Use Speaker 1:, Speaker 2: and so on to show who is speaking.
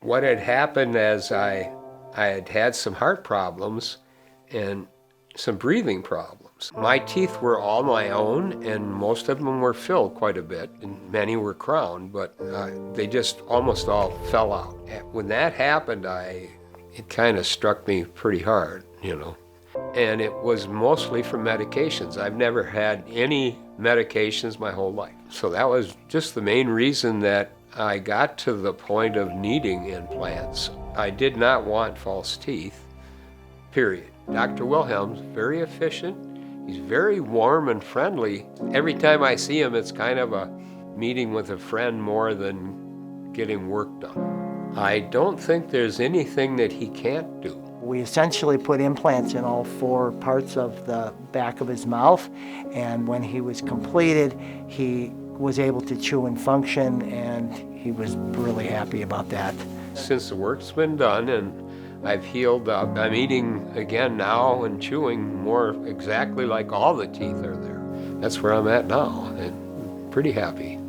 Speaker 1: What had happened as I had had some heart problems and some breathing problems. My teeth were all my own, and most of them were filled quite a bit, and many were crowned, but they just almost all fell out. When that happened, it kind of struck me pretty hard, you know. And it was mostly from medications. I've never had any medications my whole life. So that was just the main reason that I got to the point of needing implants. I did not want false teeth, period. Dr. Wilhelm's very efficient. He's very warm and friendly. Every time I see him, it's kind of a meeting with a friend more than getting work done. I don't think there's anything that he can't do.
Speaker 2: We essentially put implants in all 4 parts of the back of his mouth, and when he was completed, he was able to chew and function, and he was really happy about that.
Speaker 1: Since the work's been done and I've healed up, I'm eating again now and chewing more exactly like all the teeth are there. That's where I'm at now, and pretty happy.